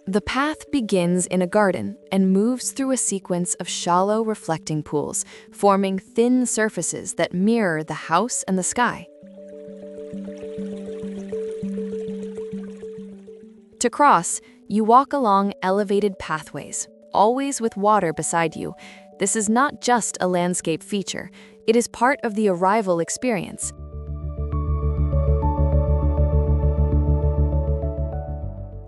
The path begins in a garden and moves through a sequence of shallow reflecting pools, forming thin surfaces that mirror the house and the sky. To cross, you walk along elevated pathways, always with water beside you. This is not just a landscape feature, it is part of the arrival experience.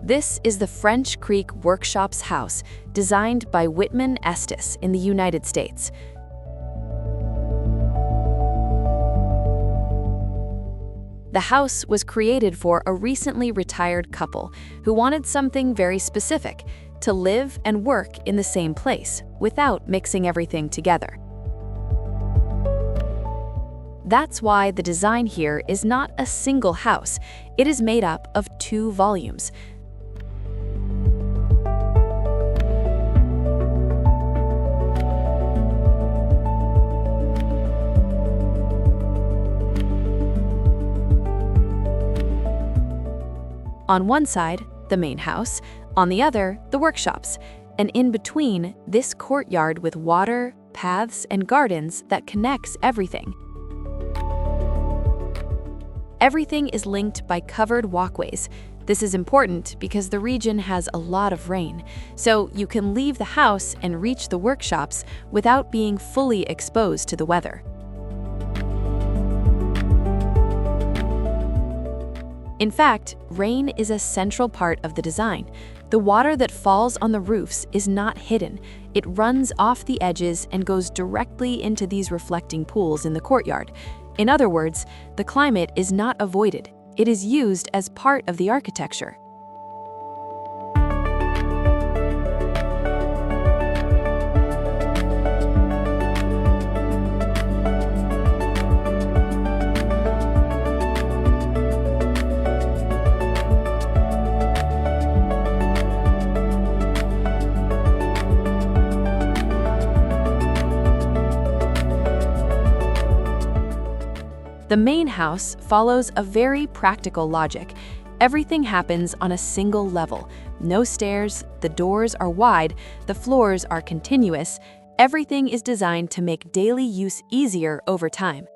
This is the French Creek Workshops house, designed by Wittman Estes in the United States. The house was created for a recently retired couple who wanted something very specific: to live and work in the same place without mixing everything together. That's why the design here is not a single house. It is made up of 2 volumes. On one side, the main house, on the other, the workshops, and in between, this courtyard with water, paths, and gardens that connects everything. Everything is linked by covered walkways. This is important because the region has a lot of rain, so you can leave the house and reach the workshops without being fully exposed to the weather. In fact, rain is a central part of the design. The water that falls on the roofs is not hidden. It runs off the edges and goes directly into these reflecting pools in the courtyard. In other words, the climate is not avoided. It is used as part of the architecture. The main house follows a very practical logic. Everything happens on a single level. No stairs, the doors are wide, the floors are continuous. Everything is designed to make daily use easier over time.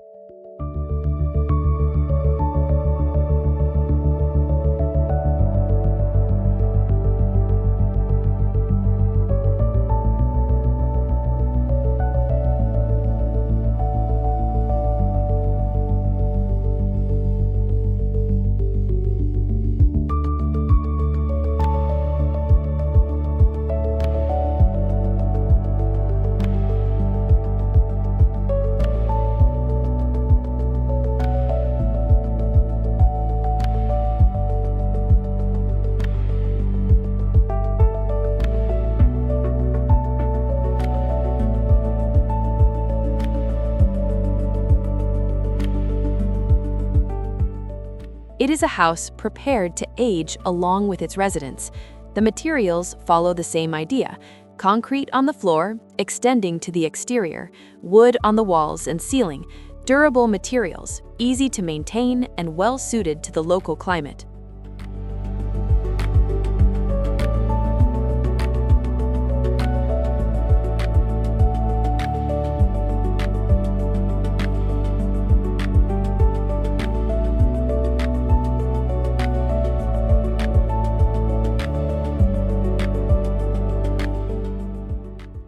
It is a house prepared to age along with its residents. The materials follow the same idea: concrete on the floor, extending to the exterior, wood on the walls and ceiling, durable materials, easy to maintain and well suited to the local climate.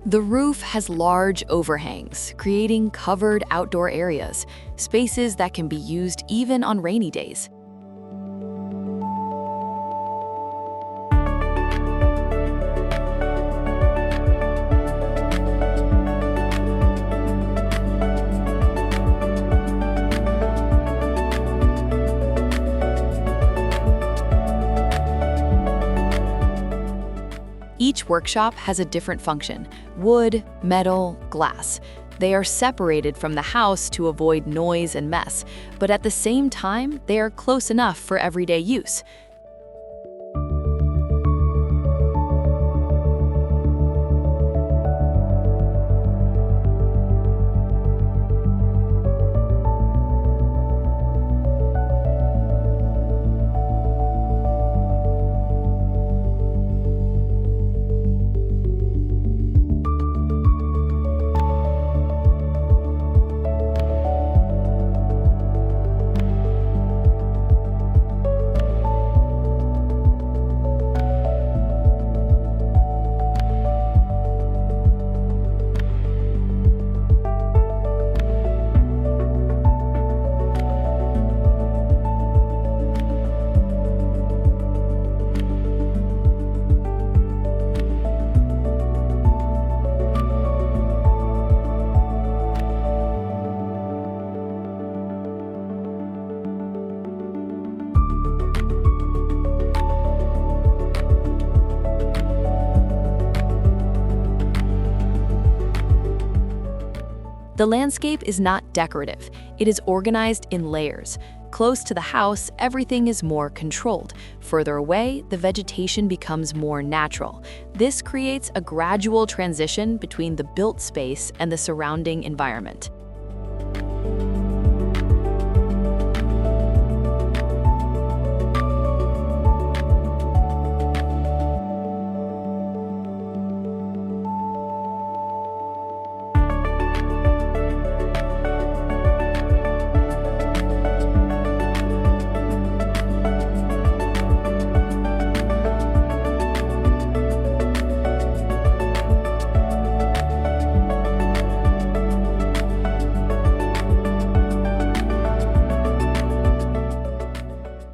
The roof has large overhangs, creating covered outdoor areas, spaces that can be used even on rainy days. Each workshop has a different function: wood, metal, glass. They are separated from the house to avoid noise and mess, but at the same time, they are close enough for everyday use. The landscape is not decorative. It is organized in layers. Close to the house, everything is more controlled. Further away, the vegetation becomes more natural. This creates a gradual transition between the built space and the surrounding environment.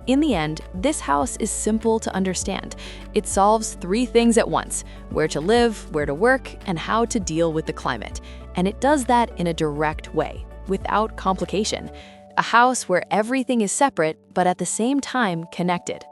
In the end, this house is simple to understand. It solves 3 things at once: where to live, where to work, and how to deal with the climate. And it does that in a direct way, without complication. A house where everything is separate, but at the same time connected.